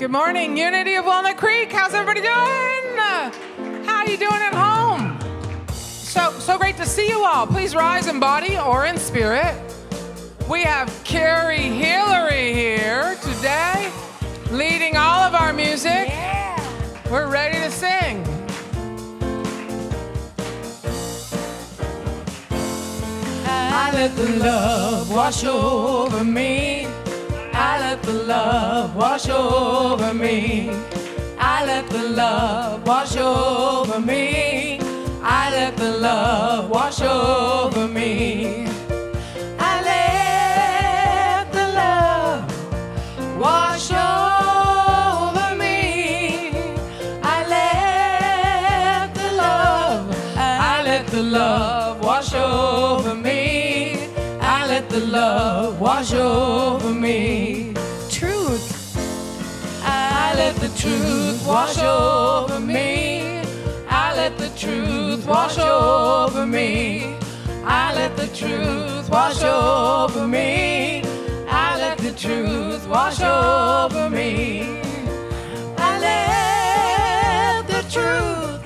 Good morning, Unity of Walnut Creek. How's everybody doing? How you doing at home? So great to see you all. Please rise in body or in spirit. We have Karie Hillery here today, leading all of our music. Yeah. We're ready to sing. I let the love wash over me. I let the love wash over me. I let the love wash over me. I let the love wash over me. I let the love wash over me. I let the love wash over me. I let the love wash over me. Truth. I let the truth wash over me. I let the truth wash over me. I let the truth wash over me. I let the truth wash over me. I let the truth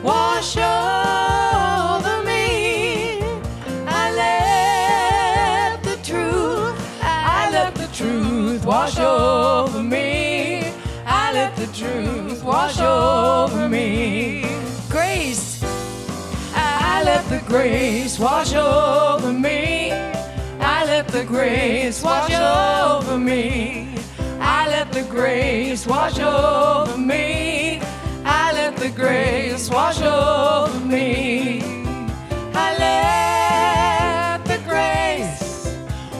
wash over me. I let the truth wash over me. I let the truth wash over me. Grace. I let the grace wash over me. I let the grace wash over me. I let the grace wash over me. I let the grace wash over me. I let the grace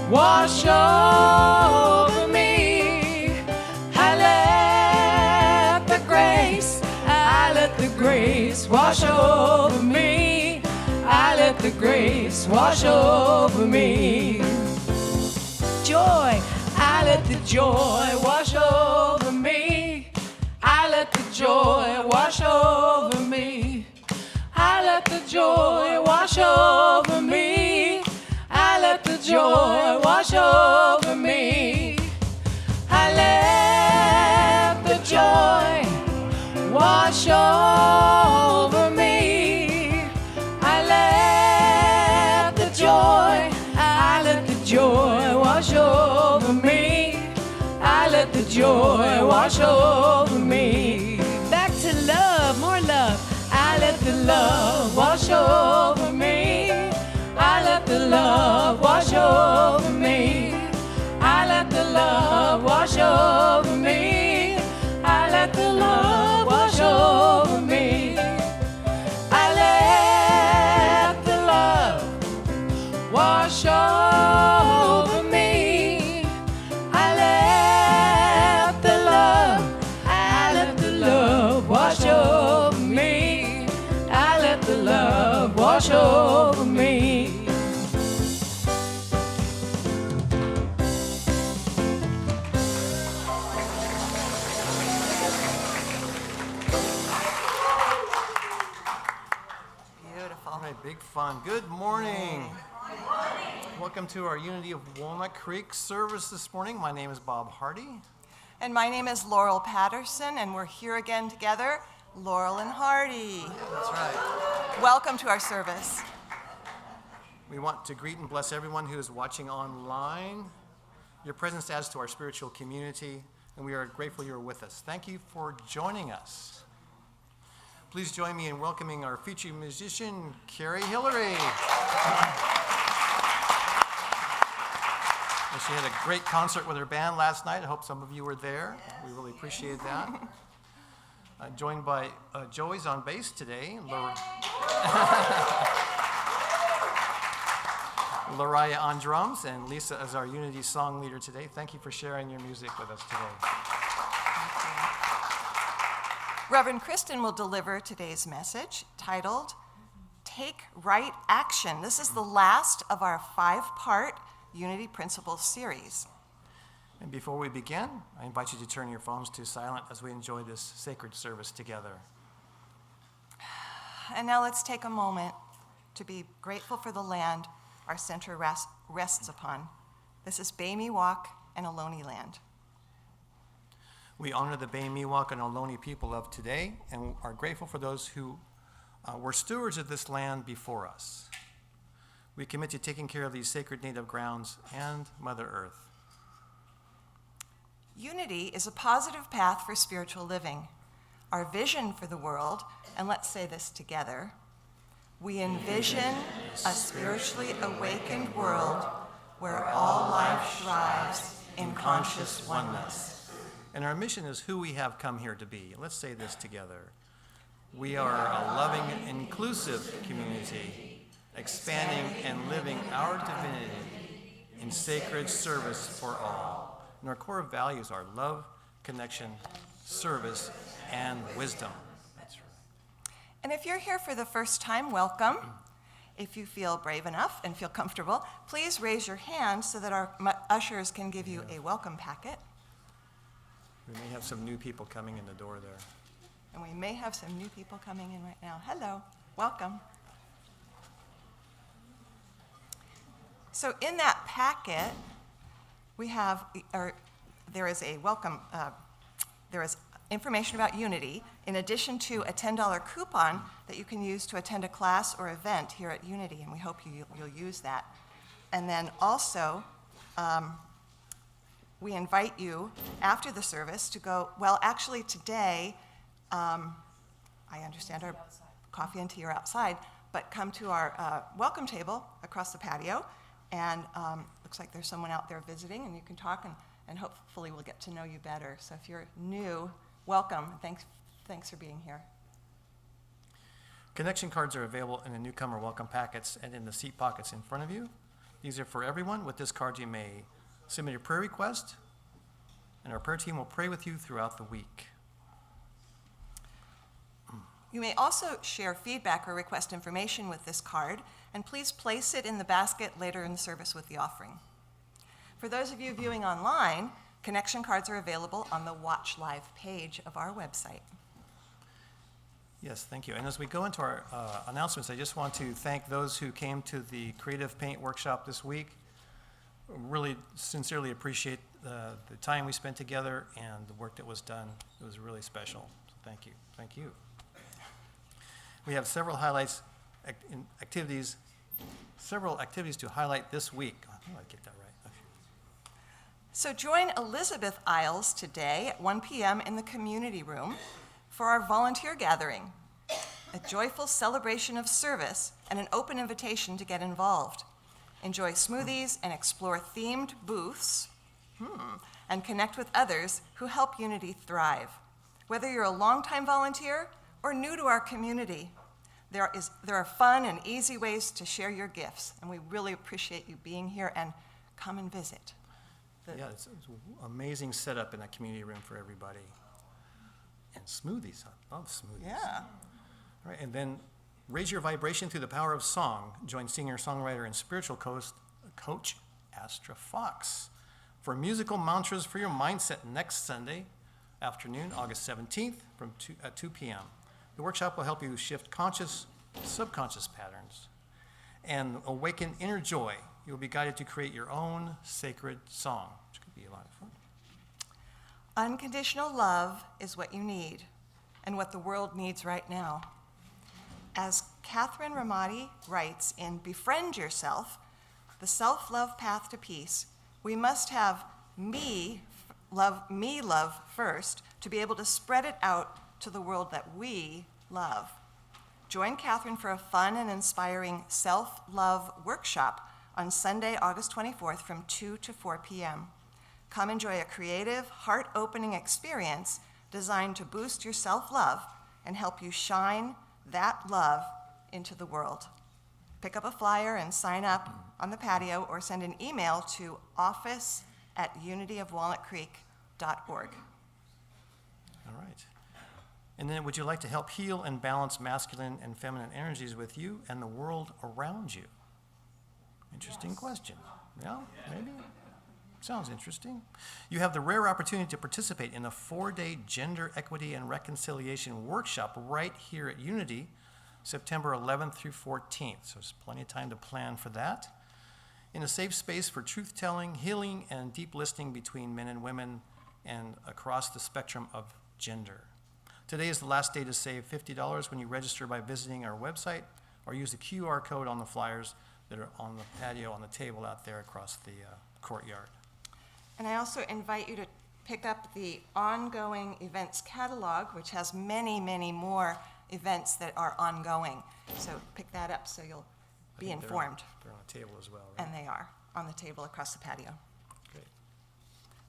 wash over me. I let the grace wash over me. I let the grace wash over me. Joy. I let the joy wash over me. I let the joy wash over me. I let the joy wash over me. I let the joy wash over me. I let the joy wash over me. I let the joy wash over me. I let the joy wash over me. Back to love, more love. I let the love wash over me. I let the love wash over me. I let the love wash over me. I let the love wash over me. I let the love wash over me. I let the love wash over me. I let the love wash over me. All right, big fun. Good morning. Welcome to our Unity of Walnut Creek service this morning. My name is Bob Hardy. And my name is Laurel Patterson, and we're here again together, Laurel and Hardy. That's right. Welcome to our service. We want to greet and bless everyone who is watching online. Your presence adds to our spiritual community, and we are grateful you're with us. Thank you for joining us. Please join me in welcoming our featured musician, Karie Hillery. She had a great concert with her band last night. I hope some of you were there. Yes. We really appreciate that. Joined by Joey's on bass today. Lariah on drums, and Lisa as our Unity song leader today. Thank you for sharing your music with us today. Reverend Kristen will deliver today's message titled, Take Right Action. This is the last of our 5-part Unity Principles series. And before we begin, I invite you to turn your phones to silent as we enjoy this sacred service together. And now let's take a moment to be grateful for the land our center rests upon. This is Bamey Walk and Ohlone land. We honor the Bay, Miwok, and Ohlone people of today and are grateful for those who were stewards of this land before us. We commit to taking care of these sacred native grounds and Mother Earth. Unity is a positive path for spiritual living. Our vision for the world, and let's say this together, we envision a spiritually awakened world where all life thrives in conscious oneness. And our mission is who we have come here to be. Let's say this together. We are a loving, inclusive community, expanding and living our divinity in sacred service for all. And our core values are love, connection, service, and wisdom. That's right. And if you're here for the first time, welcome. If you feel brave enough and feel comfortable, please raise your hand so that our ushers can give you a welcome packet. We may have some new people coming in the door there. And we may have some new people coming in right now. Hello, welcome. So in that packet, we have, there is a welcome, there is information about Unity, in addition to a $10 coupon that you can use to attend a class or event here at Unity, and we hope you'll use that. And then also, we invite you after the service to go, well, actually today, I understand our coffee and tea are outside, but come to our welcome table across the patio, and looks like there's someone out there visiting, and you can talk, and hopefully we'll get to know you better. So if you're new, welcome. Thanks for being here. Connection cards are available in the newcomer welcome packets and in the seat pockets in front of you. These are for everyone. With this card, you may submit your prayer request, and our prayer team will pray with you throughout the week. You may also share feedback or request information with this card, and please place it in the basket later in the service with the offering. For those of you viewing online, connection cards are available on the Watch Live page of our website. Yes, thank you. And as we go into our announcements, I just want to thank those who came to the Creative Paint Workshop this week. Really sincerely appreciate the time we spent together and the work that was done. It was really special. So thank you. Thank you. We have several activities to highlight this week. I think I get that right. So join Elizabeth Isles today at 1 p.m. in the community room for our volunteer gathering, a joyful celebration of service and an open invitation to get involved. Enjoy smoothies and explore themed booths and connect with others who help Unity thrive. Whether you're a longtime volunteer or new to our community, there are fun and easy ways to share your gifts, and we really appreciate you being here, and come and visit. Yeah, it's an amazing setup in that community room for everybody. And smoothies, I love smoothies. Yeah. All right, and then raise your vibration through the power of song. Join singer, songwriter, and spiritual coach Astra Fox for musical mantras for your mindset next Sunday afternoon, August 17th at 2 p.m. The workshop will help you shift conscious, subconscious patterns and awaken inner joy. You will be guided to create your own sacred song, which could be a lot of fun. Unconditional love is what you need and what the world needs right now. As Catherine Ramadi writes in Befriend Yourself, the self-love path to peace, we must have me love first to be able to spread it out to the world that we love. Join Catherine for a fun and inspiring self-love workshop on Sunday, August 24th from 2 to 4 p.m. Come enjoy a creative, heart-opening experience designed to boost your self-love and help you shine that love into the world. Pick up a flyer and sign up on the patio or send an email to office@unityofwalnutcreek.org. All right. And then would you like to help heal and balance masculine and feminine energies with you and the world around you? Interesting question. Yeah, maybe. Sounds interesting. You have the rare opportunity to participate in a 4-day gender equity and reconciliation workshop right here at Unity, September 11th through 14th. So there's plenty of time to plan for that. In a safe space for truth-telling, healing, and deep listening between men and women, and across the spectrum of gender. Today is the last day to save $50 when you register by visiting our website or use the QR code on the flyers that are on the patio on the table out there across the courtyard. And I also invite you to pick up the ongoing events catalog, which has many, many more events that are ongoing. So pick that up so you'll be informed. They're on the table as well, right? And they are on the table across the patio. Great.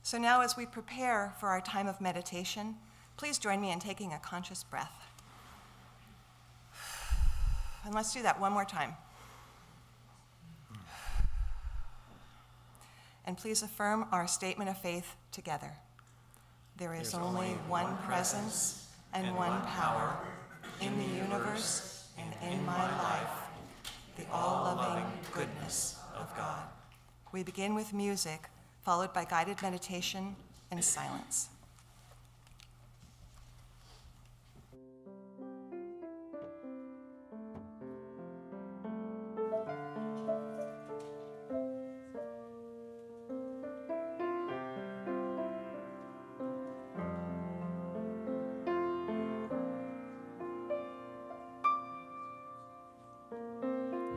So now as we prepare for our time of meditation, please join me in taking a conscious breath. And let's do that one more time. And please affirm our statement of faith together. There is only one presence and one power in the universe and in my life, the all-loving goodness of God. We begin with music, followed by guided meditation and silence.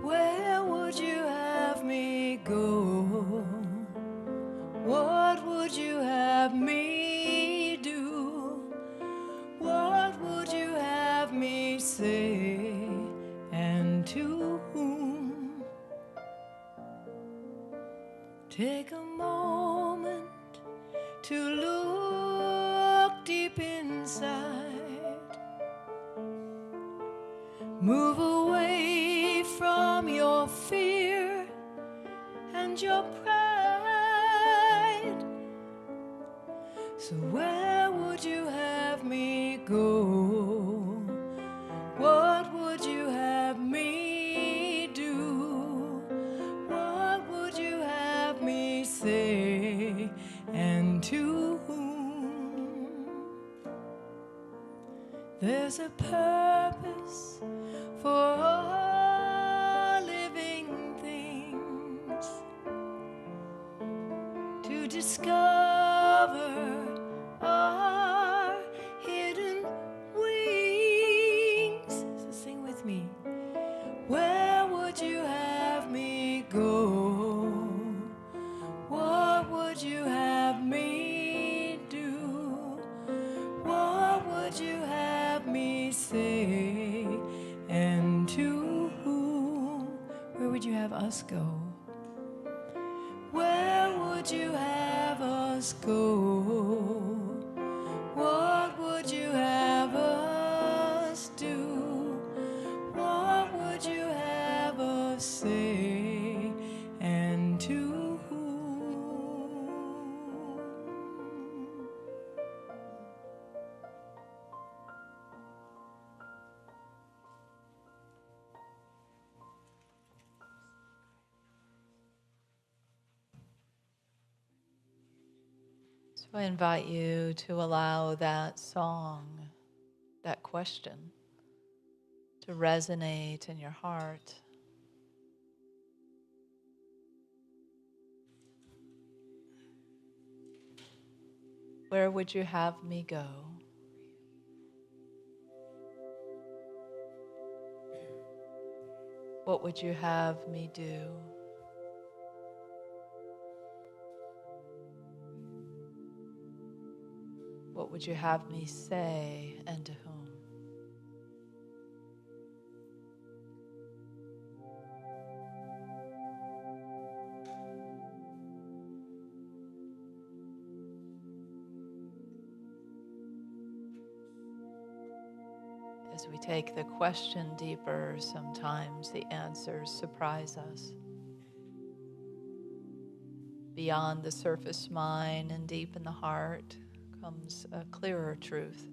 Where would you have me go? What would you have me do? What would you have me say? And to whom? Take a moment to look deep inside. Move away from your fear and your pride. So where would you have me go? What would you have me do? What would you have me say? And to whom? There's a purpose for all living things, to discover our hidden wings. So sing with me. Where would you have me go? What would you have me do? What would you have me say? And to whom? Where would you have us go? Where would you have us go? What would you have us do? What would you have us say? And to whom? So I invite you to allow that song, that question, to resonate in your heart. Where would you have me go? What would you have me do? What would you have me say, and to whom? As we take the question deeper, sometimes the answers surprise us. Beyond the surface mind and deep in the heart comes a clearer truth.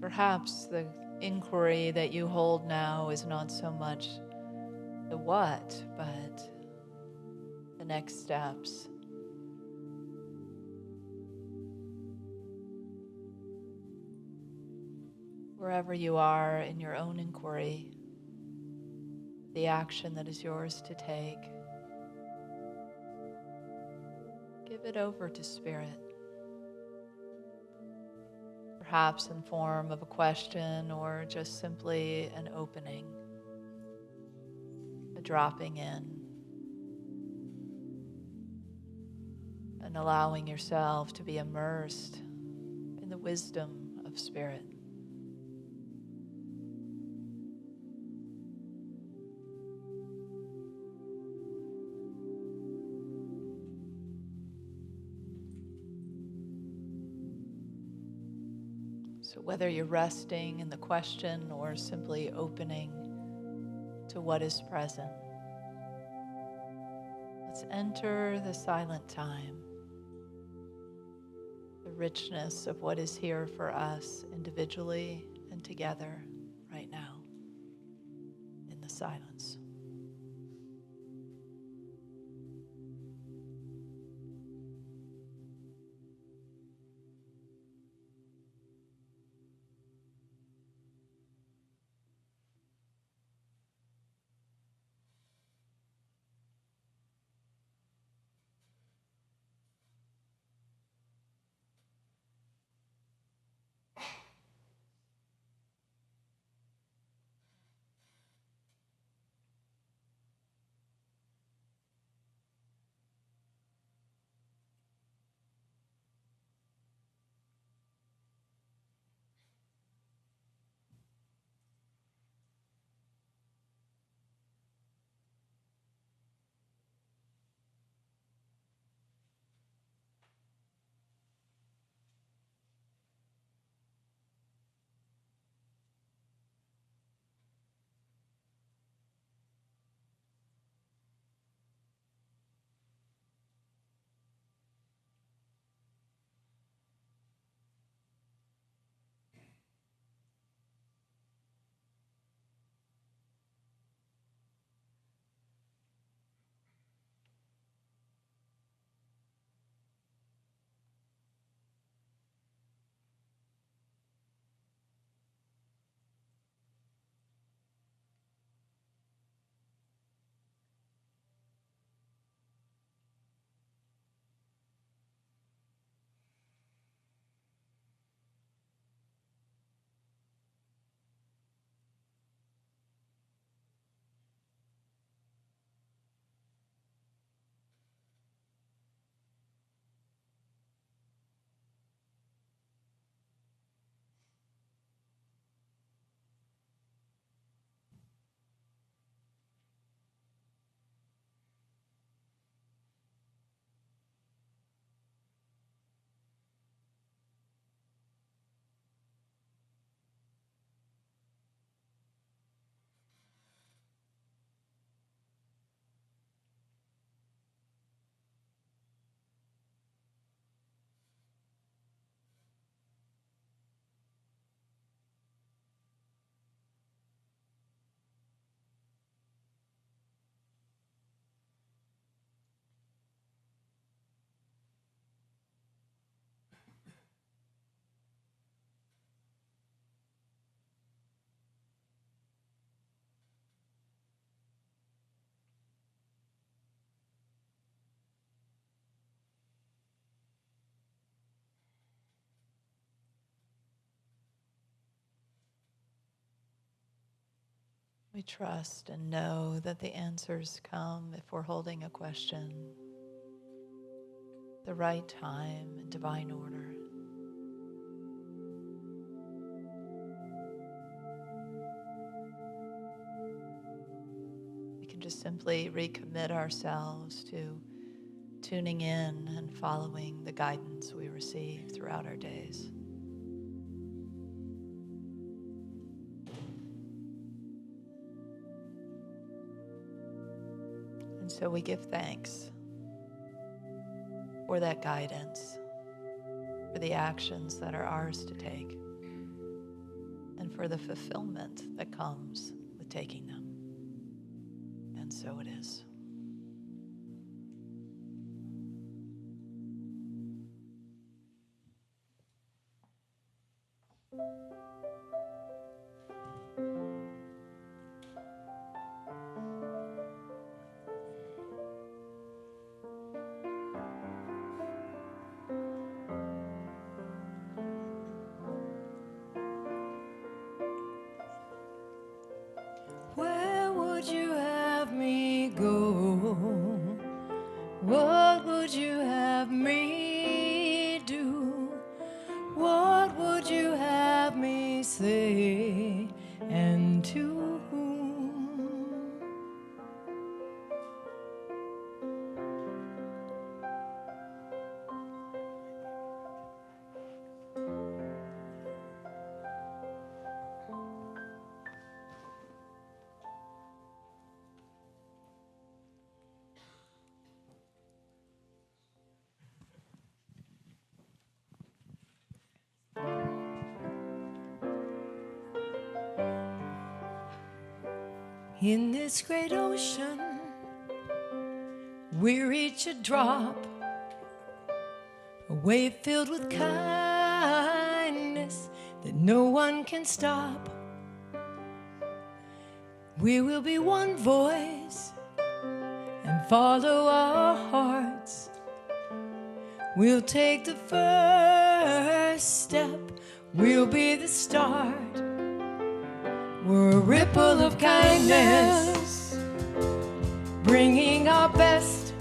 Perhaps the inquiry that you hold now is not so much the what, but the next steps. wherever you are in your own inquiry, the action that is yours to take, give it over to Spirit. Perhaps in form of a question or just simply an opening, a dropping in, and allowing yourself to be immersed in the wisdom of Spirit. So whether you're resting in the question or simply opening to what is present, let's enter the silent time, the richness of what is here for us individually and together right now in the silence. We trust and know that the answers come if we're holding a question, the right time and divine order. We can just simply recommit ourselves to tuning in and following the guidance we receive throughout our days. And so we give thanks for that guidance, for the actions that are ours to take, and for the fulfillment that comes with taking them. And so it is. In this great ocean, we're each a drop, a wave filled with kindness that no one can stop. We will be one voice and follow our hearts. We'll take the first step, we'll be the start. We're a ripple of kindness, bringing our best.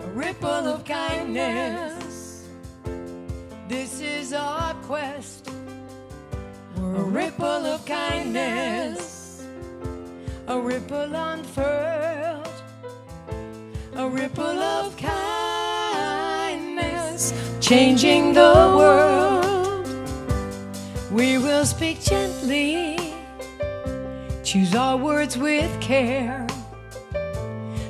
A ripple of kindness, this is our quest. We're a ripple of kindness, a ripple unfurled, a ripple of kindness, changing the world. We will speak gently, choose our words with care.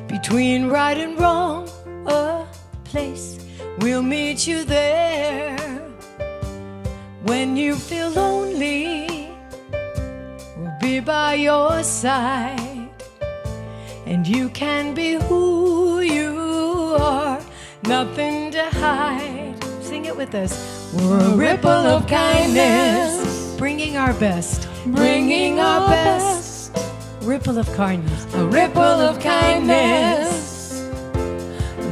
Between right and wrong, a place, we'll meet you there. When you feel lonely, we'll be by your side. And you can be who you are, nothing to hide. Sing it with us. We're a ripple of kindness, bringing our best, bringing our best. Ripple of kindness, a ripple of kindness.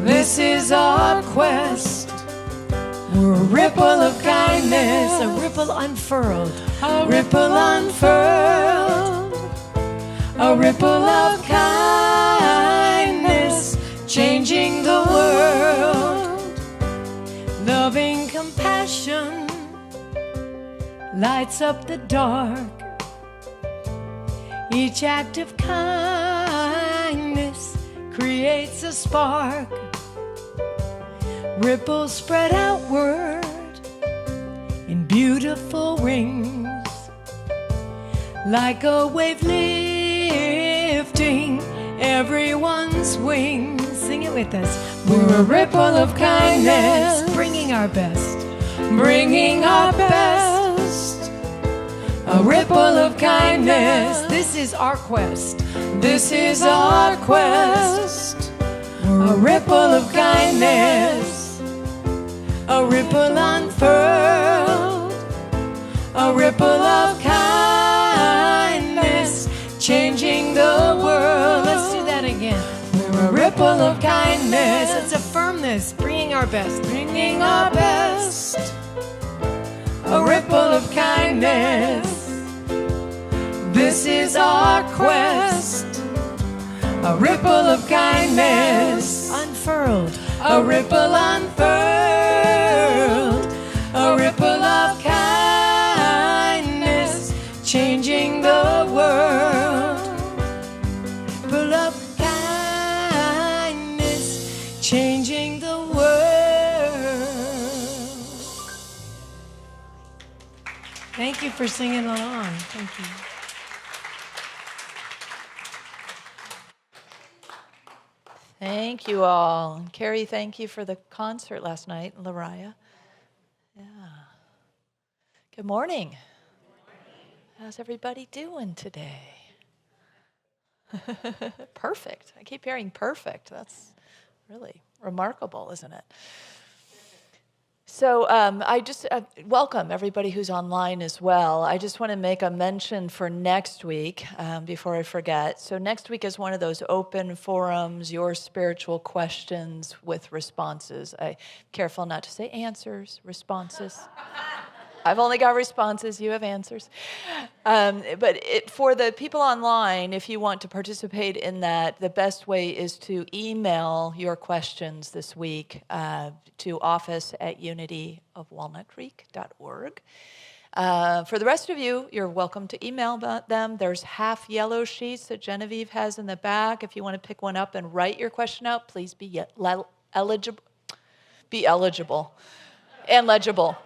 This is our quest. We're a ripple of kindness, a ripple unfurled, a ripple unfurled, a ripple of kindness, changing the world. Loving compassion lights up the dark. Each act of kindness creates a spark. Ripples spread outward in beautiful rings, like a wave lifting everyone's wings. Sing it with us. We're a ripple of kindness, bringing our best, bringing our best. A ripple of kindness, this is our quest, this is our quest. We're a ripple of kindness, a ripple unfurled, a ripple of kindness, changing the world. Let's do that again. We're a ripple of kindness. Let's affirm this. Bringing our best. Bringing our best. A ripple of kindness. This is our quest. A ripple of kindness. Unfurled. A ripple unfurled. A ripple of kindness. Changing the world. Ripple of changing the world. Thank you for singing along. Thank you. Thank you all. And Karie, thank you for the concert last night, Lariah. Yeah. Good morning. How's everybody doing today? Perfect. I keep hearing perfect. That's really remarkable, isn't it? So I just welcome everybody who's online as well. I just want to make a mention for next week before I forget. So next week is one of those open forums, your spiritual questions with responses. I'm careful not to say answers, responses. I've only got responses, you have answers. But for the people online, if you want to participate in that, the best way is to email your questions this week to office@unityofwalnutcreek.org. For the rest of you, you're welcome to email them. There's half yellow sheets that Genevieve has in the back. If you want to pick one up and write your question out, please be eligible. Be eligible and legible.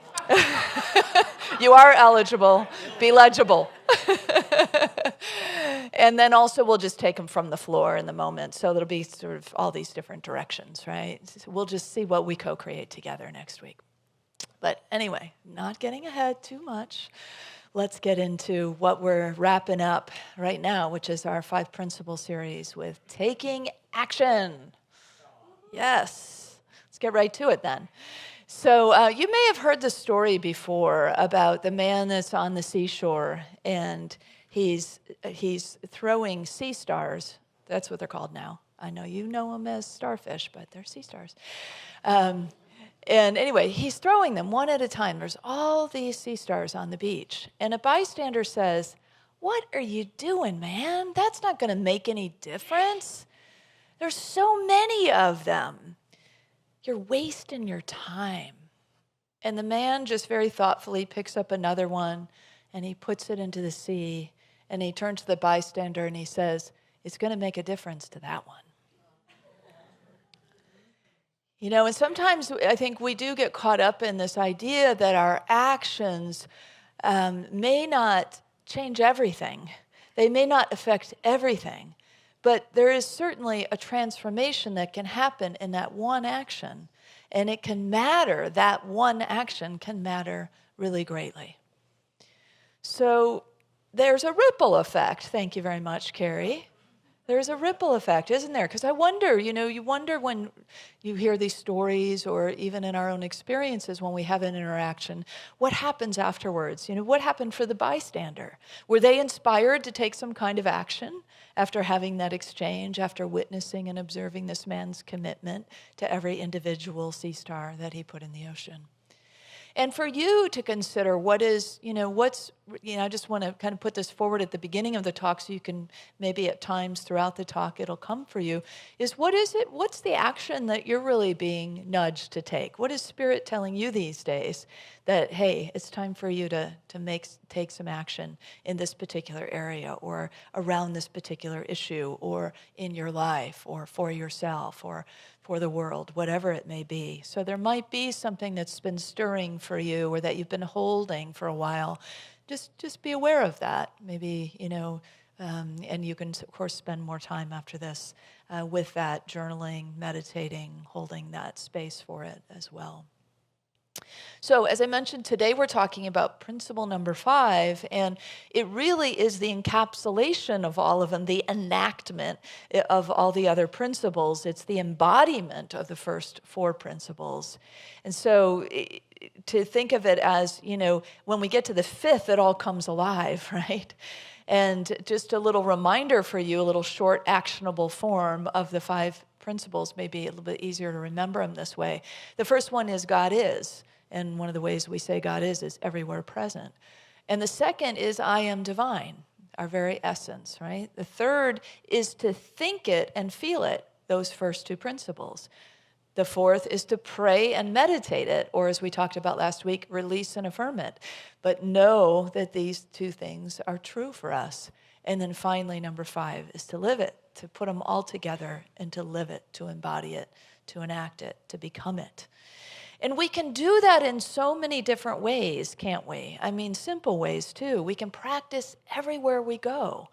You are eligible. Be legible. And then also we'll just take them from the floor in the moment. So there'll be sort of all these different directions, right? So we'll just see what we co-create together next week. But anyway, not getting ahead too much. let's get into what we're wrapping up right now, which is our 5 principle series with taking action. Yes. Let's get right to it then. So you may have heard the story before about the man that's on the seashore, and he's throwing sea stars. That's what they're called now. I know you know them as starfish, but they're sea stars. And anyway, he's throwing them one at a time. There's all these sea stars on the beach. And a bystander says, "What are you doing, man? That's not going to make any difference. There's so many of them. You're wasting your time." And the man just very thoughtfully picks up another one, and he puts it into the sea, and he turns to the bystander and he says, "It's going to make a difference to that one." You know, and sometimes I think we do get caught up in this idea that our actions may not change everything. They may not affect everything. But there is certainly a transformation that can happen in that one action. And it can matter, that one action can matter really greatly. So there's a ripple effect. Thank you very much, Karie. There's a ripple effect, isn't there? Because I wonder, you wonder when you hear these stories, or even in our own experiences when we have an interaction, what happens afterwards? What happened for the bystander? Were they inspired to take some kind of action after having that exchange, after witnessing and observing this man's commitment to every individual sea star that he put in the ocean? And for you to consider I just want to kind of put this forward at the beginning of the talk so you can maybe at times throughout the talk it'll come for you, is what is it? What's the action that you're really being nudged to take? What is Spirit telling you these days that, hey, it's time for you to take some action in this particular area, or around this particular issue, or in your life, or for yourself, or for the world, whatever it may be. So there might be something that's been stirring for you, or that you've been holding for a while. Just be aware of that. Maybe, and you can, of course, spend more time after this with that, journaling, meditating, holding that space for it as well. So, as I mentioned, today we're talking about principle number 5, and it really is the encapsulation of all of them, the enactment of all the other principles. It's the embodiment of the first 4 principles. And so, to think of it as, when we get to the 5th, it all comes alive, right? And just a little reminder for you, a little short, actionable form of the 5 principles, maybe a little bit easier to remember them this way. The first one is God is. And one of the ways we say God is everywhere present. And the second is I am divine, our very essence, right? The third is to think it and feel it, those first 2 principles. The fourth is to pray and meditate it, or as we talked about last week, release and affirm it. But know that these 2 things are true for us. And then finally, number 5 is to live it, to put them all together and to live it, to embody it, to enact it, to become it. And we can do that in so many different ways, can't we? I mean, simple ways too. We can practice everywhere we go.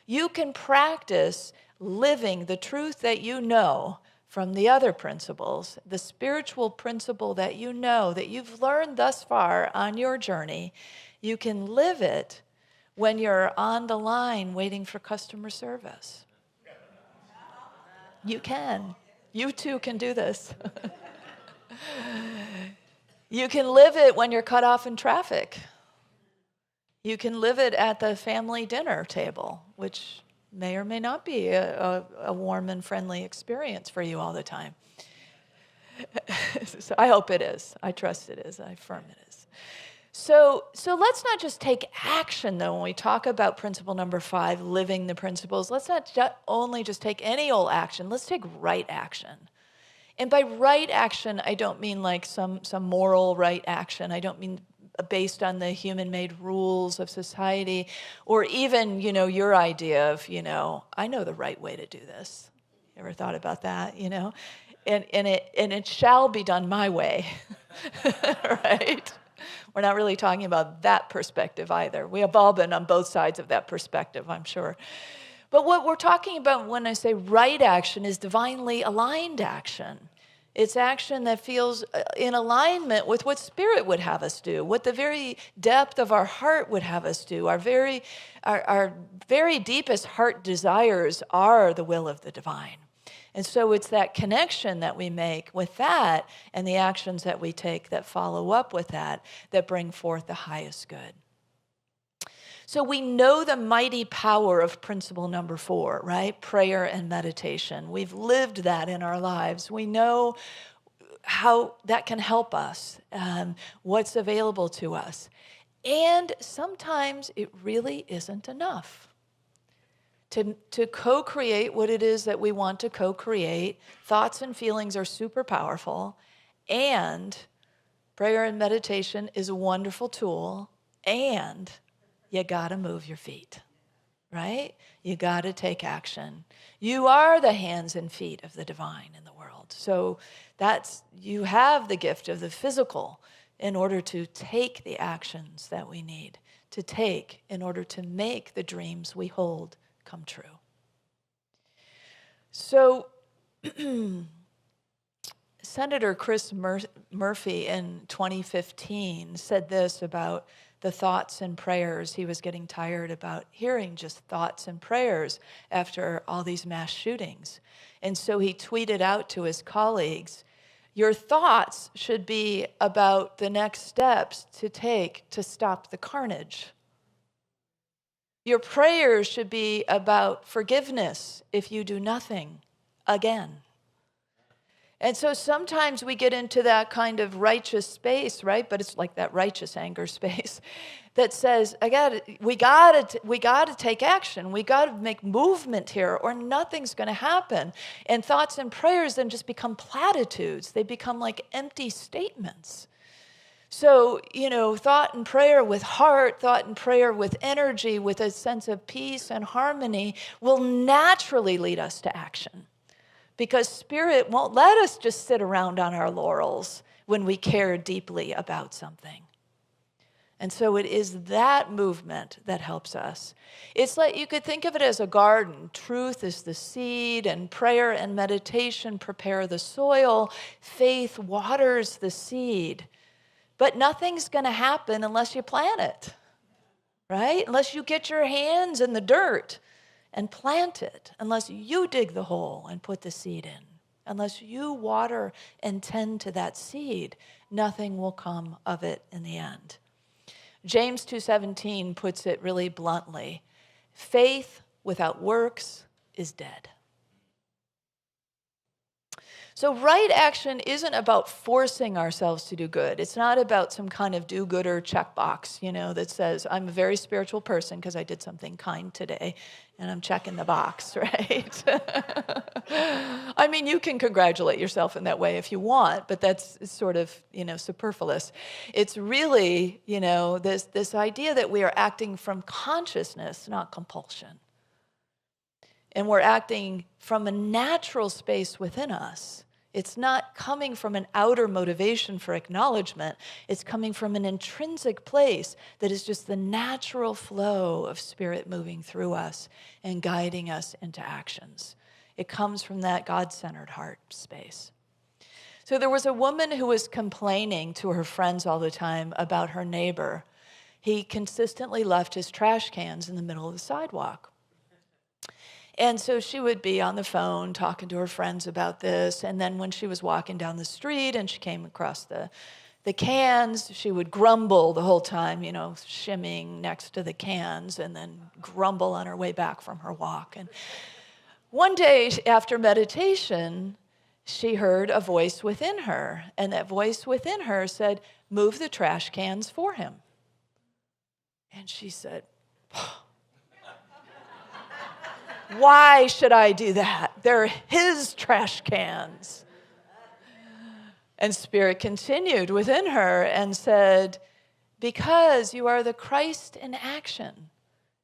You can practice living the truth that you know from the other principles, the spiritual principle that you know, that you've learned thus far on your journey. You can live it when you're on the line waiting for customer service. You can. You too can do this. You can live it when you're cut off in traffic. You can live it at the family dinner table, which may or may not be a warm and friendly experience for you all the time. So I hope it is. I trust it is. I affirm it is. So let's not just take action, though, when we talk about principle number 5, living the principles. Let's not only just take any old action. Let's take right action. And by right action, I don't mean like some moral right action. I don't mean based on the human-made rules of society, or even, your idea of, I know the right way to do this. You ever thought about that, And it shall be done my way, right? We're not really talking about that perspective either. We have all been on both sides of that perspective, I'm sure. But what we're talking about when I say right action is divinely aligned action. It's action that feels in alignment with what Spirit would have us do, what the very depth of our heart would have us do. Our very deepest heart desires are the will of the divine. And so it's that connection that we make with that and the actions that we take that follow up with that bring forth the highest good. So we know the mighty power of principle number 4, right? Prayer and meditation. We've lived that in our lives. We know how that can help us, what's available to us. And sometimes it really isn't enough. To co-create what it is that we want to co-create, thoughts and feelings are super powerful, and prayer and meditation is a wonderful tool, and you gotta move your feet, right? You gotta take action. You are the hands and feet of the divine in the world. So you have the gift of the physical in order to take the actions that we need to take in order to make the dreams we hold come true. So Senator Chris Murphy in 2015 said this about the thoughts and prayers. He was getting tired about hearing just thoughts and prayers after all these mass shootings. And so he tweeted out to his colleagues, your thoughts should be about the next steps to take to stop the carnage. Your prayers should be about forgiveness if you do nothing again. And so sometimes we get into that kind of righteous space, right? But it's like that righteous anger space that says, we gotta take action. We gotta make movement here, or nothing's gonna happen. And thoughts and prayers then just become platitudes. They become like empty statements. So, thought and prayer with heart, thought and prayer with energy, with a sense of peace and harmony will naturally lead us to action. Because Spirit won't let us just sit around on our laurels when we care deeply about something. And so it is that movement that helps us. It's like you could think of it as a garden. Truth is the seed, and prayer and meditation prepare the soil. Faith waters the seed. But nothing's going to happen unless you plant it, right? Unless you get your hands in the dirt and plant it, unless you dig the hole and put the seed in, unless you water and tend to that seed, nothing will come of it in the end. James 2:17 puts it really bluntly. Faith without works is dead. So right action isn't about forcing ourselves to do good. It's not about some kind of do-gooder checkbox, that says, I'm a very spiritual person because I did something kind today, and I'm checking the box, right? I mean, you can congratulate yourself in that way if you want, but that's sort of, superfluous. It's really, this idea that we are acting from consciousness, not compulsion. And we're acting from a natural space within us. It's not coming from an outer motivation for acknowledgement. It's coming from an intrinsic place that is just the natural flow of Spirit moving through us and guiding us into actions. It comes from that God-centered heart space. So there was a woman who was complaining to her friends all the time about her neighbor. He consistently left his trash cans in the middle of the sidewalk. And so she would be on the phone talking to her friends about this. And then when she was walking down the street and she came across the cans, she would grumble the whole time, shimmying next to the cans, and then grumble on her way back from her walk. And one day after meditation, she heard a voice within her. And that voice within her said, move the trash cans for him. And she said, why should I do that? They're his trash cans. And Spirit continued within her and said, because you are the Christ in action,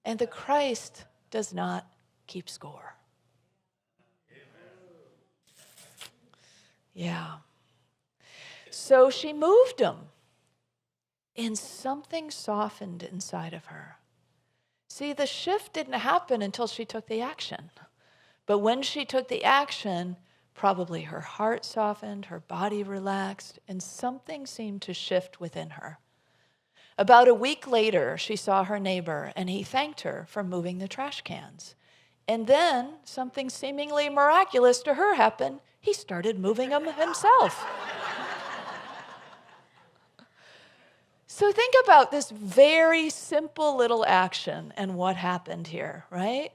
and the Christ does not keep score. Yeah. So she moved him, and something softened inside of her. See, the shift didn't happen until she took the action. But when she took the action, Probably her heart softened, her body relaxed, and something seemed to shift within her. About a week later, she saw her neighbor, and he thanked her for moving the trash cans. And then something seemingly miraculous to her happened. He started moving them himself. So think about this very simple little action and what happened here, right?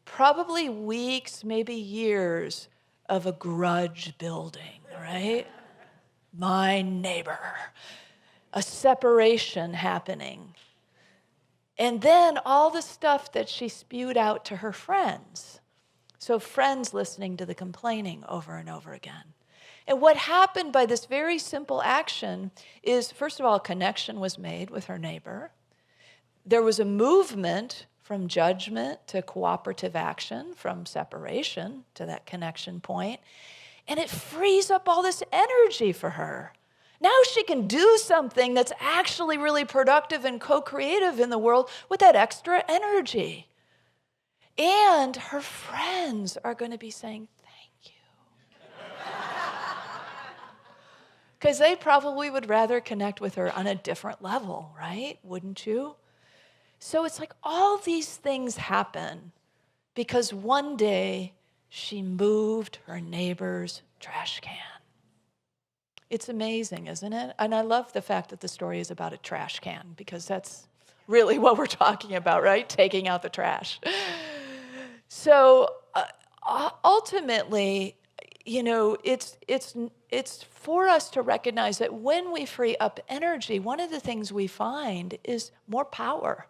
Probably weeks, maybe years of a grudge building, right? My neighbor. A separation happening. And then all the stuff that she spewed out to her friends. So friends listening to the complaining over and over again. And what happened by this very simple action is, first of all, a connection was made with her neighbor. There was a movement from judgment to cooperative action, from separation to that connection point. And it frees up all this energy for her. Now she can do something that's actually really productive and co-creative in the world with that extra energy. And her friends are going to be saying, thank you. Because they probably would rather connect with her on a different level, right? Wouldn't you? So it's like all these things happen because one day she moved her neighbor's trash can. It's amazing, isn't it? And I love the fact that the story is about a trash can because that's really what we're talking about, right? Taking out the trash. So ultimately, you know, it's for us to recognize that when we free up energy, one of the things we find is more power.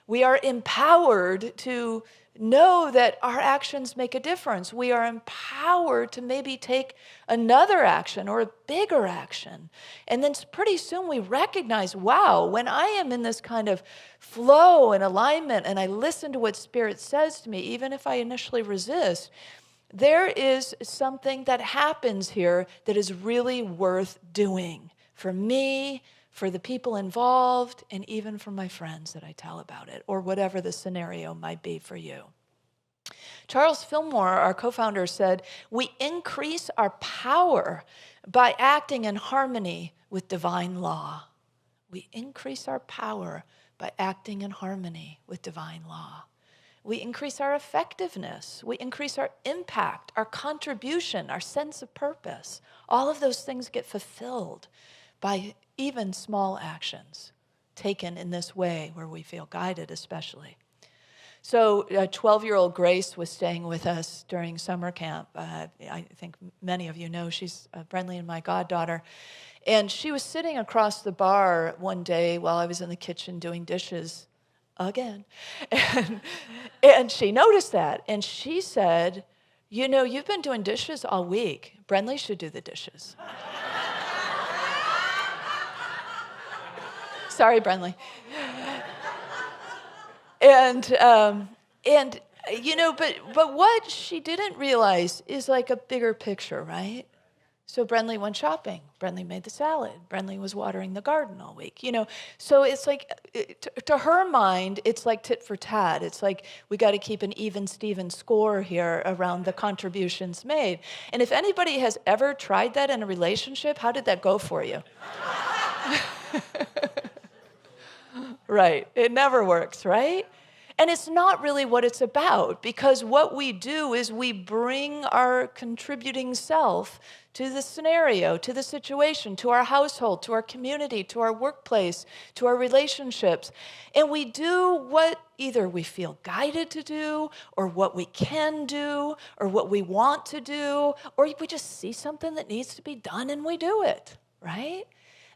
We are empowered to know that our actions make a difference. We are empowered to maybe take another action or a bigger action. And then pretty soon we recognize, wow, when I am in this kind of flow and alignment and I listen to what Spirit says to me, even if I initially resist, there is something that happens here that is really worth doing for me, for the people involved, and even for my friends that I tell about it, or whatever the scenario might be for you. Charles Fillmore, our co-founder, said, "We increase our power by acting in harmony with divine law." We increase our power by acting in harmony with divine law. We increase our effectiveness. We increase our impact, our contribution, our sense of purpose. All of those things get fulfilled by even small actions taken in this way where we feel guided especially. So 12-year-old Grace was staying with us during summer camp. I think many of you know she's Brenly and my goddaughter. And she was sitting across the bar one day while I was in the kitchen doing dishes again. And she noticed that. And she said, "You know, you've been doing dishes all week. Brenly should do the dishes." Sorry, Brenly. And you know, but what she didn't realize is like a bigger picture, right? So Brenly went shopping. Brenly made the salad. Brenly was watering the garden all week. You know, so it's like, to her mind, it's like tit for tat. It's like we got to keep an even Steven score here around the contributions made. And if anybody has ever tried that in a relationship, how did that go for you? Right. It never works, right? And it's not really what it's about, because what we do is we bring our contributing self to the scenario, to the situation, to our household, to our community, to our workplace, to our relationships. And we do what either we feel guided to do, or what we can do, or what we want to do, or we just see something that needs to be done and we do it, right?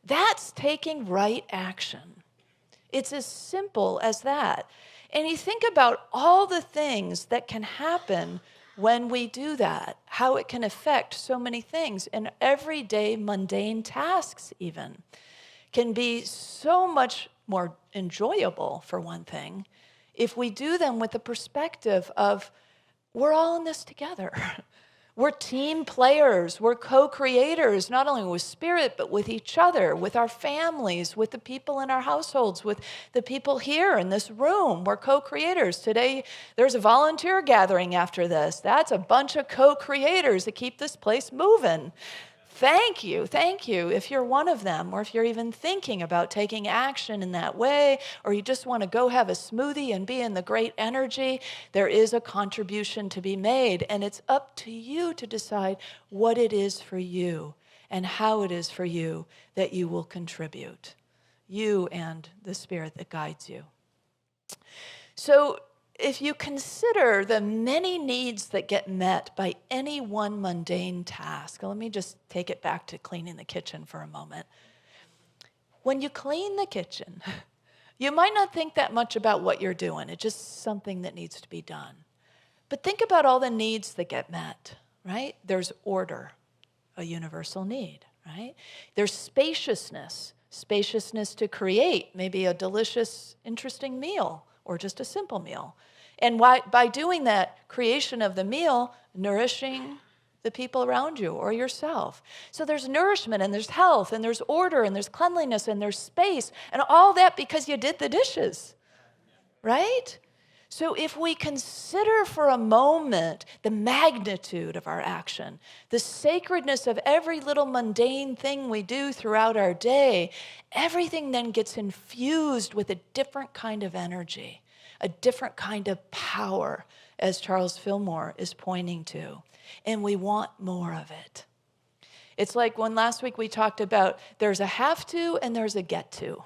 That's taking right action. It's as simple as that. And you think about all the things that can happen when we do that, how it can affect so many things. And everyday mundane tasks even can be so much more enjoyable, for one thing, if we do them with the perspective of, we're all in this together. We're team players. We're co-creators, not only with Spirit, but with each other, with our families, with the people in our households, with the people here in this room. We're co-creators. Today, there's a volunteer gathering after this. That's a bunch of co-creators that keep this place moving. Thank you if you're one of them, or if you're even thinking about taking action in that way, or you just want to go have a smoothie and be in the great energy. There is a contribution to be made, and it's up to you to decide what it is for you and how it is for you that you will contribute, you and the Spirit that guides you. So if you consider the many needs that get met by any one mundane task, let me just take it back to cleaning the kitchen for a moment. When you clean the kitchen, you might not think that much about what you're doing. It's just something that needs to be done. But think about all the needs that get met, right? There's order, a universal need, right? There's spaciousness to create maybe a delicious, interesting meal, or just a simple meal. And by doing that creation of the meal, nourishing the people around you or yourself. So there's nourishment, and there's health, and there's order, and there's cleanliness, and there's space, and all that because you did the dishes, right? So if we consider for a moment the magnitude of our action, the sacredness of every little mundane thing we do throughout our day, everything then gets infused with a different kind of energy, a different kind of power, as Charles Fillmore is pointing to. And we want more of it. It's like when last week we talked about there's a have to and there's a get to.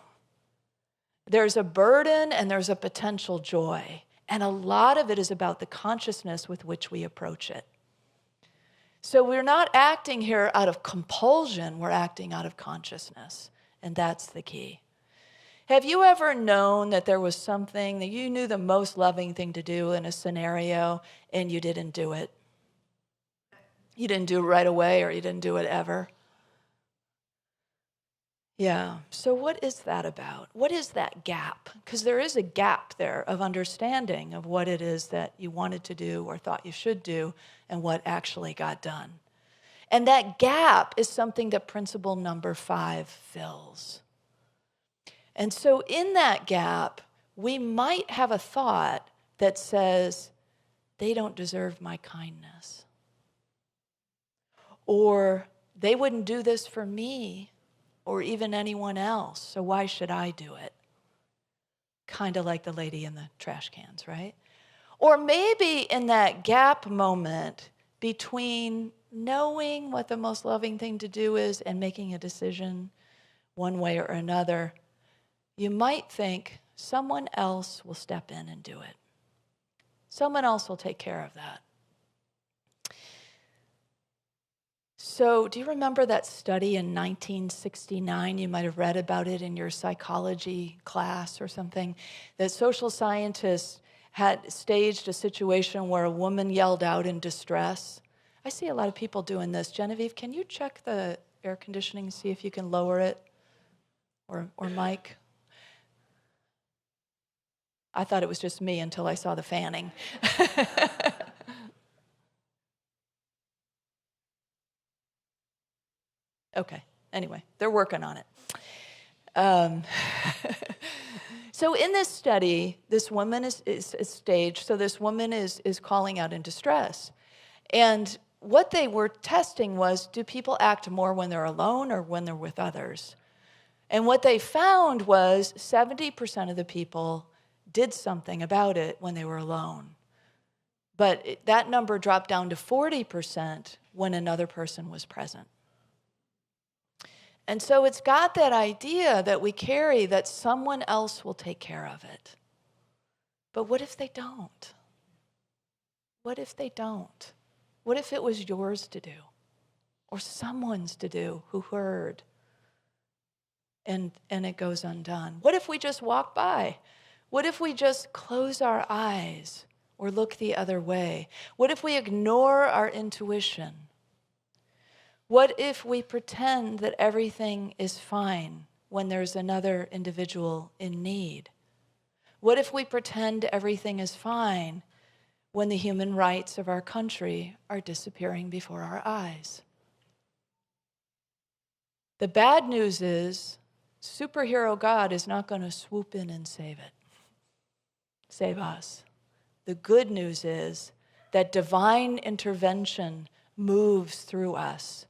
There's a burden and there's a potential joy. And a lot of it is about the consciousness with which we approach it. So we're not acting here out of compulsion, we're acting out of consciousness. And that's the key. Have you ever known that there was something that you knew the most loving thing to do in a scenario and you didn't do it? You didn't do it right away, or you didn't do it ever? Yeah, so what is that about? What is that gap? Because there is a gap there of understanding of what it is that you wanted to do or thought you should do and what actually got done. And that gap is something that principle number 5 fills. And so in that gap, we might have a thought that says, they don't deserve my kindness. Or they wouldn't do this for me or even anyone else, so why should I do it? Kind of like the lady in the trash cans, right? Or maybe in that gap moment between knowing what the most loving thing to do is and making a decision one way or another, you might think someone else will step in and do it. Someone else will take care of that. So do you remember that study in 1969? You might have read about it in your psychology class or something, that social scientists had staged a situation where a woman yelled out in distress. I see a lot of people doing this. Genevieve, can you check the air conditioning, see if you can lower it? Or Mike? I thought it was just me until I saw the fanning. Okay, anyway, they're working on it. So in this study, this woman is staged, so this woman is calling out in distress. And what they were testing was, do people act more when they're alone or when they're with others? And what they found was 70% of the people did something about it when they were alone. But that number dropped down to 40% when another person was present. And so it's got that idea that we carry that someone else will take care of it. But what if they don't? What if they don't? What if it was yours to do? Or someone's to do who heard? And it goes undone. What if we just walk by? What if we just close our eyes or look the other way? What if we ignore our intuition? What if we pretend that everything is fine when there's another individual in need? What if we pretend everything is fine when the human rights of our country are disappearing before our eyes. The bad news is superhero God is not going to swoop in and save us. The good news is that divine intervention moves through us.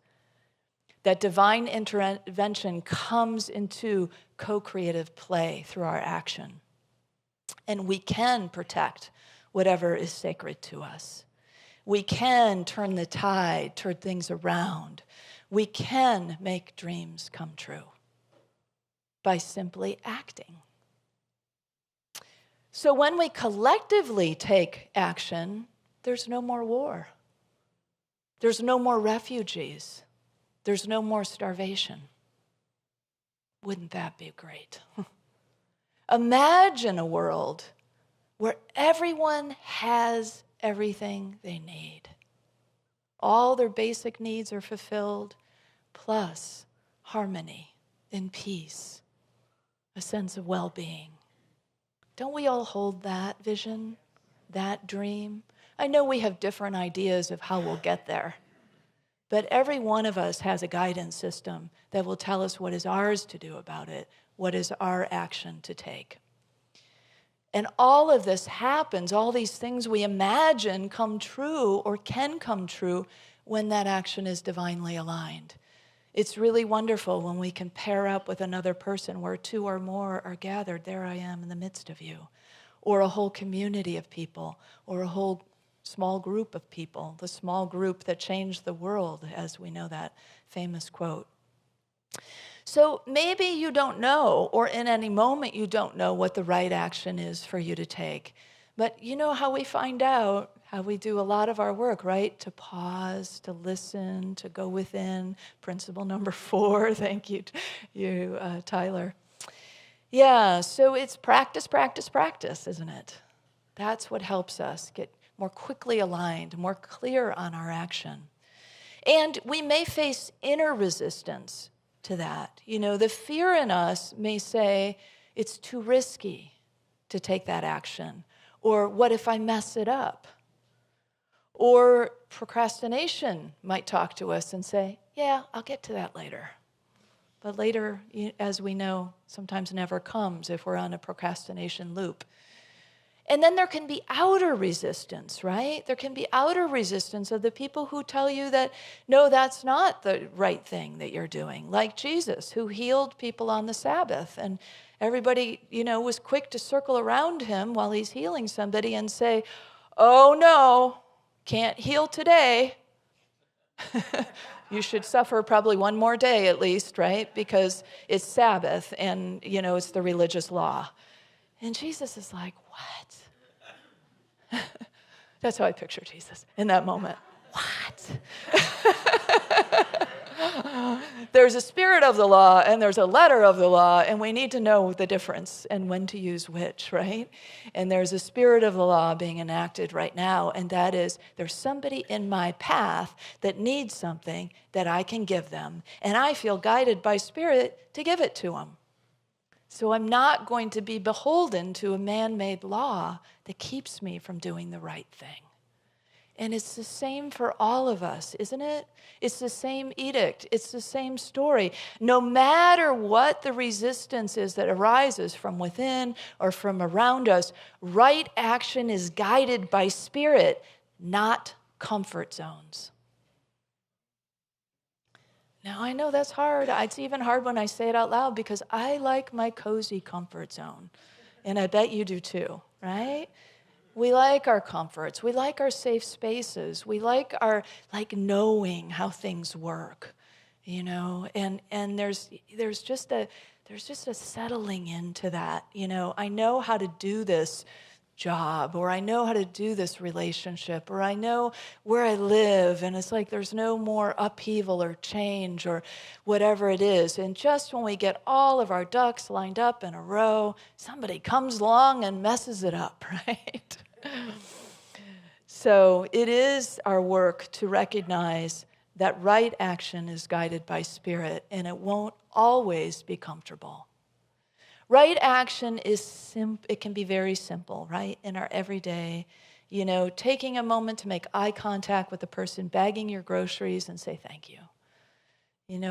That divine intervention comes into co-creative play through our action. And we can protect whatever is sacred to us. We can turn the tide, turn things around. We can make dreams come true by simply acting. So when we collectively take action, there's no more war. There's no more refugees. There's no more starvation. Wouldn't that be great? Imagine a world where everyone has everything they need. All their basic needs are fulfilled, plus harmony and peace, a sense of well-being. Don't we all hold that vision, that dream? I know we have different ideas of how we'll get there, but every one of us has a guidance system that will tell us what is ours to do about it, what is our action to take. And all of this happens, all these things we imagine come true or can come true when that action is divinely aligned. It's really wonderful when we can pair up with another person where two or more are gathered, there I am in the midst of you, or a whole community of people, or a whole small group of people, the small group that changed the world, as we know that famous quote. So maybe you don't know, or in any moment you don't know what the right action is for you to take. But you know how we find out, how we do a lot of our work, right? To pause, to listen, to go within. Principle number 4, thank you, Tyler. Yeah, so it's practice, practice, practice, isn't it? That's what helps us get more quickly aligned, more clear on our action. And we may face inner resistance to that. You know, the fear in us may say, it's too risky to take that action. Or what if I mess it up? Or procrastination might talk to us and say, yeah, I'll get to that later. But later, as we know, sometimes never comes if we're on a procrastination loop. And then there can be outer resistance, right? There can be outer resistance of the people who tell you that, no, that's not the right thing that you're doing. Like Jesus, who healed people on the Sabbath. And everybody, was quick to circle around him while he's healing somebody and say, oh, no, can't heal today. You should suffer probably one more day at least, right? Because it's Sabbath and, it's the religious law. And Jesus is like, what? That's how I picture Jesus in that moment. What? There's a spirit of the law and there's a letter of the law, and we need to know the difference and when to use which, right? And there's a spirit of the law being enacted right now, and that is there's somebody in my path that needs something that I can give them, and I feel guided by spirit to give it to them. So I'm not going to be beholden to a man-made law that keeps me from doing the right thing. And it's the same for all of us, isn't it? It's the same edict. It's the same story. No matter what the resistance is that arises from within or from around us, right action is guided by spirit, not comfort zones. Now, I know that's hard. It's even hard when I say it out loud because I like my cozy comfort zone. And I bet you do too, right? We like our comforts. We like our safe spaces. We like our knowing how things work, And there's just a settling into that. I know how to do this job, or I know how to do this relationship, or I know where I live, and it's like there's no more upheaval or change or whatever it is. And just when we get all of our ducks lined up in a row, somebody comes along and messes it up, right? So it is our work to recognize that right action is guided by spirit, and it won't always be comfortable. Right action is it can be very simple, right? In our everyday, taking a moment to make eye contact with the person bagging your groceries and say thank you.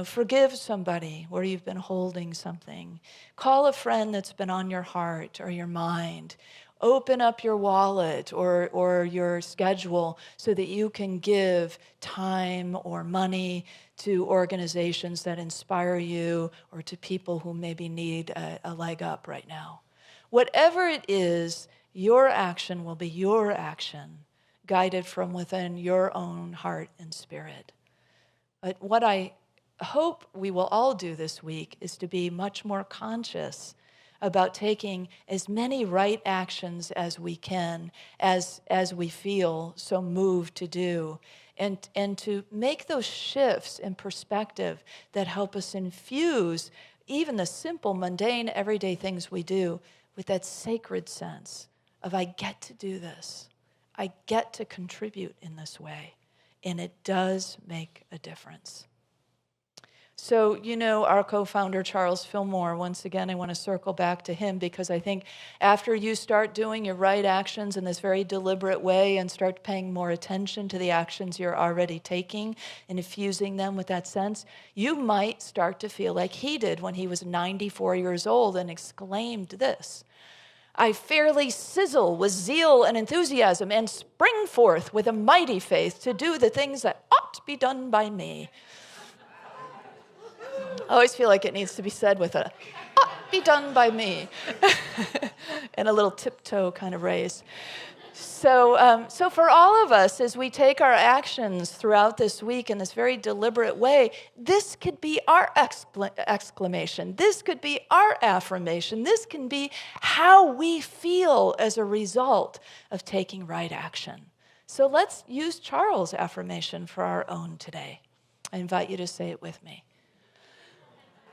Forgive somebody where you've been holding something. Call a friend that's been on your heart or your mind. Open up your wallet or your schedule so that you can give time or money to organizations that inspire you or to people who maybe need a leg up right now. Whatever it is, your action will be your action, guided from within your own heart and spirit. But what I hope we will all do this week is to be much more conscious about taking as many right actions as we can, as we feel so moved to do, and to make those shifts in perspective that help us infuse even the simple, mundane, everyday things we do with that sacred sense of I get to do this. I get to contribute in this way. And it does make a difference. So, our co-founder, Charles Fillmore, once again, I want to circle back to him because I think after you start doing your right actions in this very deliberate way and start paying more attention to the actions you're already taking and infusing them with that sense, you might start to feel like he did when he was 94 years old and exclaimed this: I fairly sizzle with zeal and enthusiasm and spring forth with a mighty faith to do the things that ought to be done by me. I always feel like it needs to be said with a, be done by me, and a little tiptoe kind of raise. So for all of us, as we take our actions throughout this week in this very deliberate way, this could be our exclamation. This could be our affirmation. This can be how we feel as a result of taking right action. So let's use Charles' affirmation for our own today. I invite you to say it with me.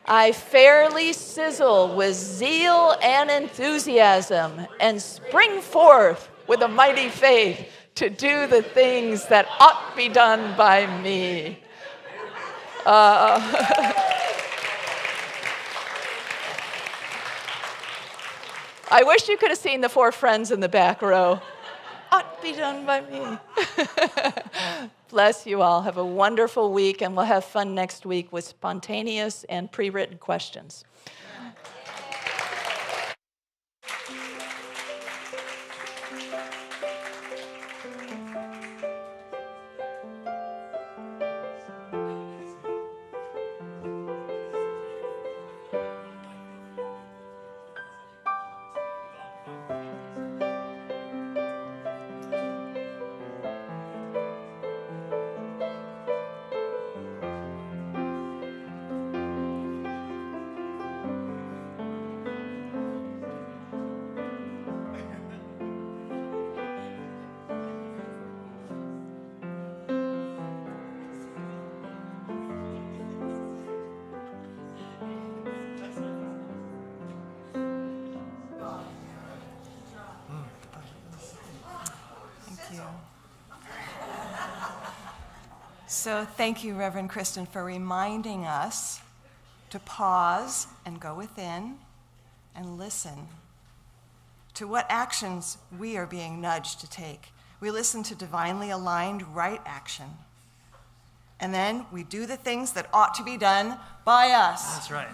I fairly sizzle with zeal and enthusiasm and spring forth with a mighty faith to do the things that ought to be done by me. I wish you could have seen the four friends in the back row. Ought to be done by me. Bless you all. Have a wonderful week, and we'll have fun next week with spontaneous and pre-written questions. So thank you, Reverend Kristen, for reminding us to pause and go within and listen to what actions we are being nudged to take. We listen to divinely aligned right action. And then we do the things that ought to be done by us. That's right.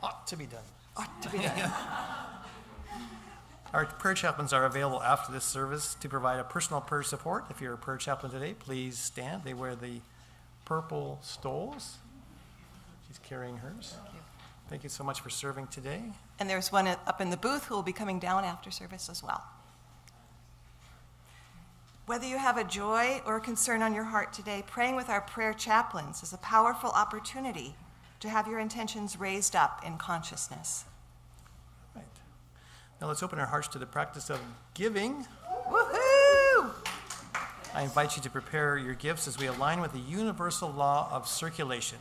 Ought to be done. Ought to be done. Our prayer chaplains are available after this service to provide a personal prayer support. If you're a prayer chaplain today, please stand. They wear the purple stoles. She's carrying hers. Thank you so much for serving today. And there's one up in the booth who will be coming down after service as well. Whether you have a joy or a concern on your heart today, praying with our prayer chaplains is a powerful opportunity to have your intentions raised up in consciousness. Right. Now let's open our hearts to the practice of giving. Woohoo! I invite you to prepare your gifts as we align with the universal law of circulation.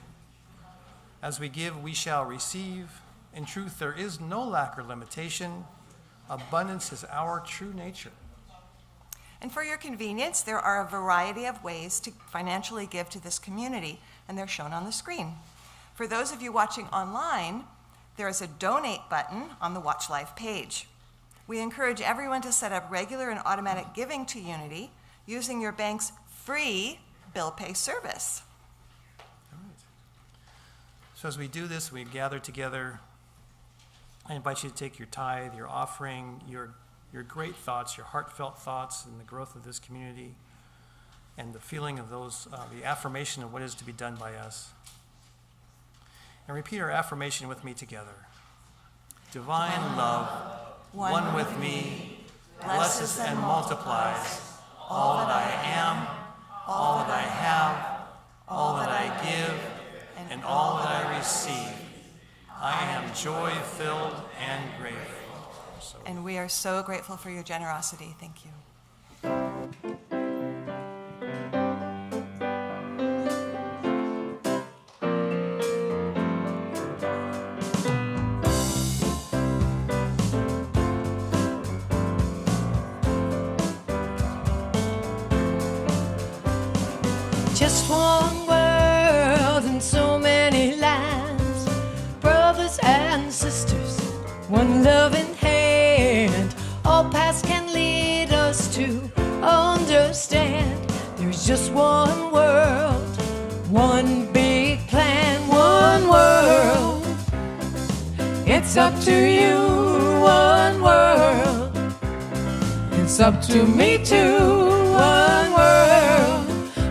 As we give, we shall receive. In truth, there is no lack or limitation. Abundance is our true nature. And for your convenience, there are a variety of ways to financially give to this community, and they're shown on the screen. For those of you watching online, there is a donate button on the Watch Live page. We encourage everyone to set up regular and automatic giving to Unity using your bank's free bill pay service. All right. So as we do this, we gather together. I invite you to take your tithe, your offering, your great thoughts, your heartfelt thoughts in the growth of this community, and the feeling of those, the affirmation of what is to be done by us. And repeat our affirmation with me together. Divine love, one with me, blesses and multiplies all that I am, all that I have, all that I give, and all that I receive. I am joy-filled and grateful. And we are so grateful for your generosity. Thank you. Just one world and so many lands, brothers and sisters, one loving hand. All paths can lead us to understand there's just one world, one big plan, one world. It's up to you, one world. It's up to me too, one world.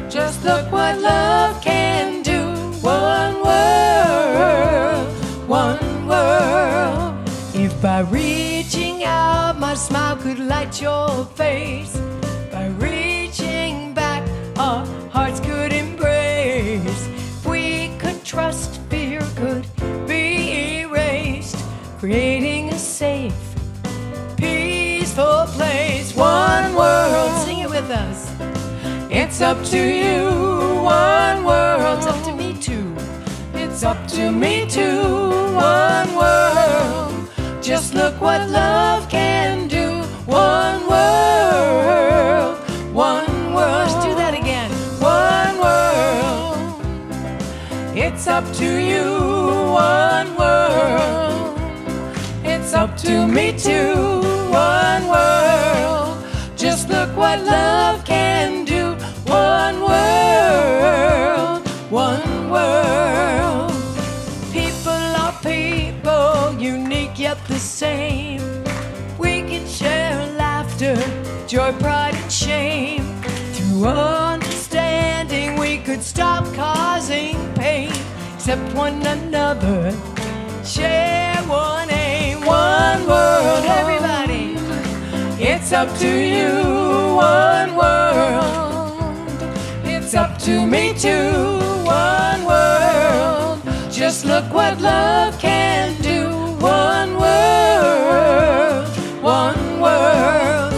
Just look what love can do. One world, one world. If by reaching out my smile could light your face, by reaching back our hearts could embrace, if we could trust, fear could be erased, creating a safe, peaceful place. One world, sing it with us. It's up to you, one world. It's up to me too. It's up to me too, one world. Just look what love can do. One world, one world. Let's do that again. One world. It's up to you, one world. It's up to me too, one world. Just look what love can do. One world, one world. People are people, unique yet the same. We can share laughter, joy, pride, and shame. Through understanding, we could stop causing pain. Accept one another, share one aim. One world, everybody. It's up to you, one world. It's up to me too, one world. Just look what love can do. One world, one world,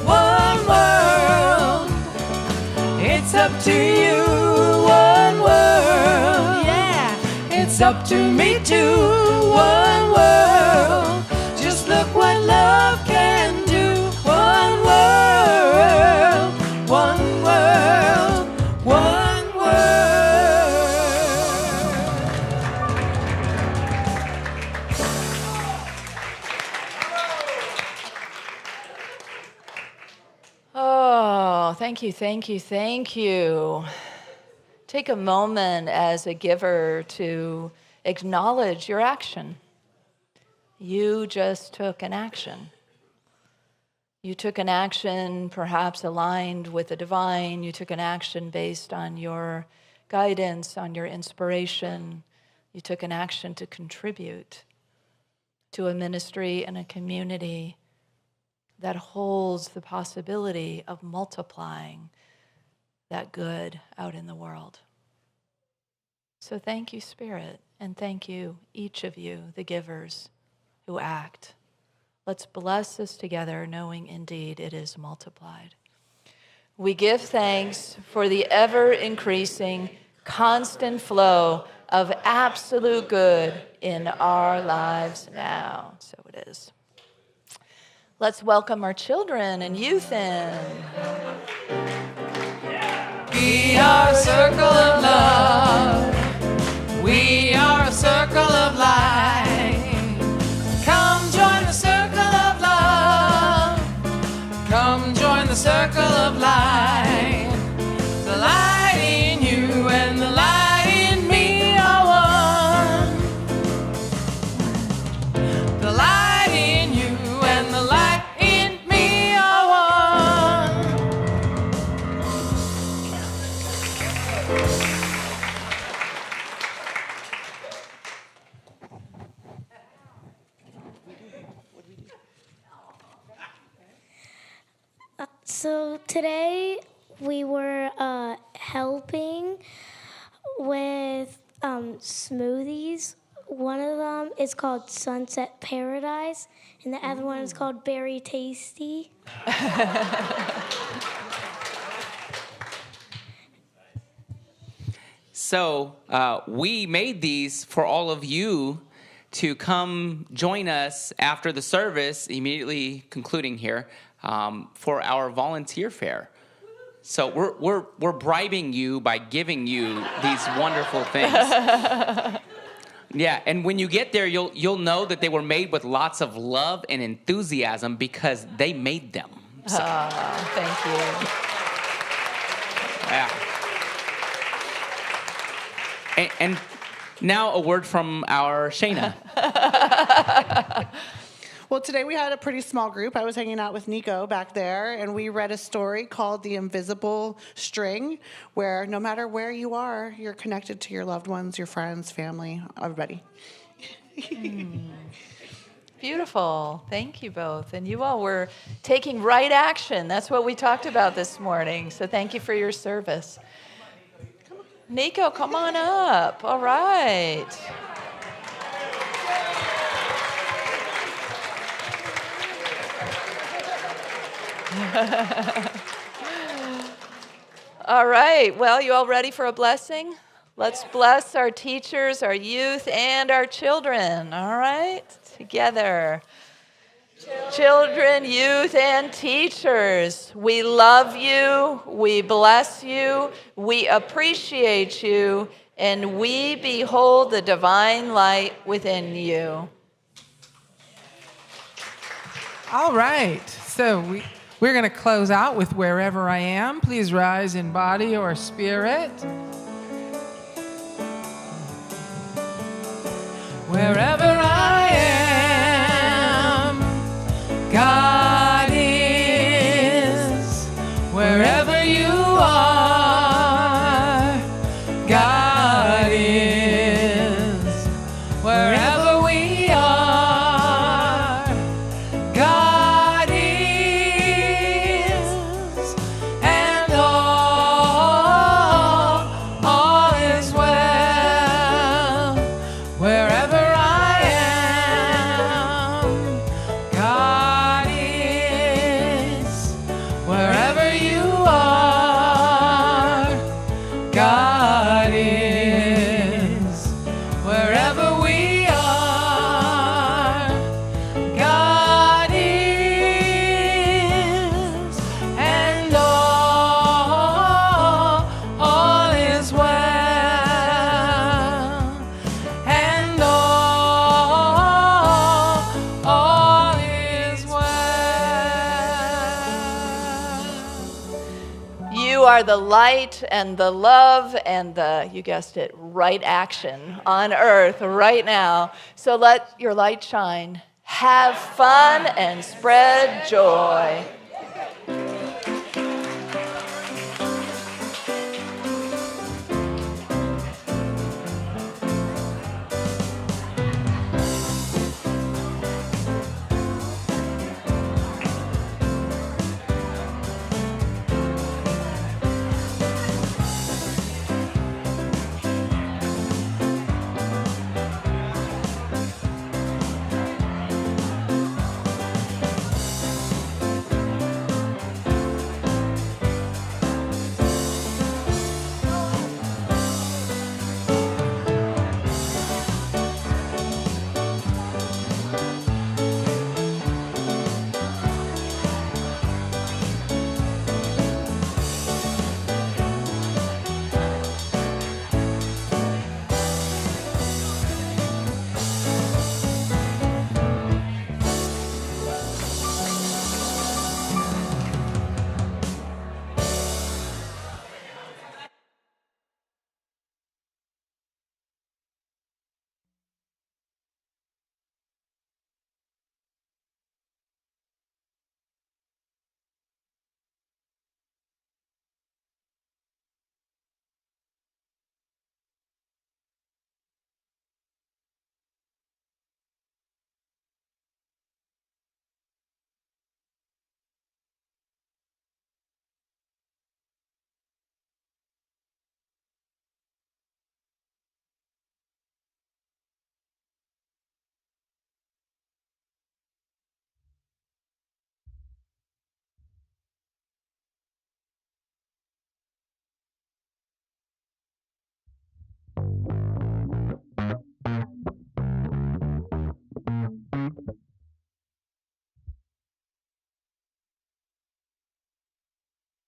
one world. It's up to you, one world. Yeah, it's up to me too, one world. Just look what love can do. One world, one world. One Oh, thank you, thank you, thank you. Take a moment as a giver to acknowledge your action. You just took an action. You took an action perhaps aligned with the divine. You took an action based on your guidance, on your inspiration. You took an action to contribute to a ministry and a community that holds the possibility of multiplying that good out in the world. So thank you, Spirit, and thank you, each of you, the givers who act. Let's bless this together, knowing indeed it is multiplied. We give thanks for the ever-increasing, constant flow of absolute good in our lives now. So it is. Let's welcome our children and youth in. We are a circle of love. We are a circle of light. Come join the circle of love. So today we were helping with smoothies. One of them is called Sunset Paradise, and the other one is called Berry Tasty. So we made these for all of you to come join us after the service, immediately concluding here, for our volunteer fair. So we're bribing you by giving you these wonderful things. Yeah, and when you get there, you'll know that they were made with lots of love and enthusiasm because they made them. So. Thank you. Yeah. And now a word from our Shayna. Well, today we had a pretty small group. I was hanging out with Nico back there, and we read a story called The Invisible String, where no matter where you are, you're connected to your loved ones, your friends, family, everybody. Beautiful. Thank you both. And you all were taking right action. That's what we talked about this morning. So thank you for your service. Nico, come on up. All right. All right. Well, you all ready for a blessing? Let's bless our teachers, our youth, and our children. All right? Together. Children, youth, and teachers, we love you, we bless you, we appreciate you, and we behold the divine light within you. All right. So we're going to close out with Wherever I Am. Please rise in body or spirit. Wherever I am, God is. Wherever you are, God is. Wherever we are, God is. And all is well. Wherever I am, God is. Wherever you are, God is. Wherever we are, God is. And all is well. And all is well. You are the light and the love and the, you guessed it, right action on earth right now. So let your light shine. Have fun and spread joy. you.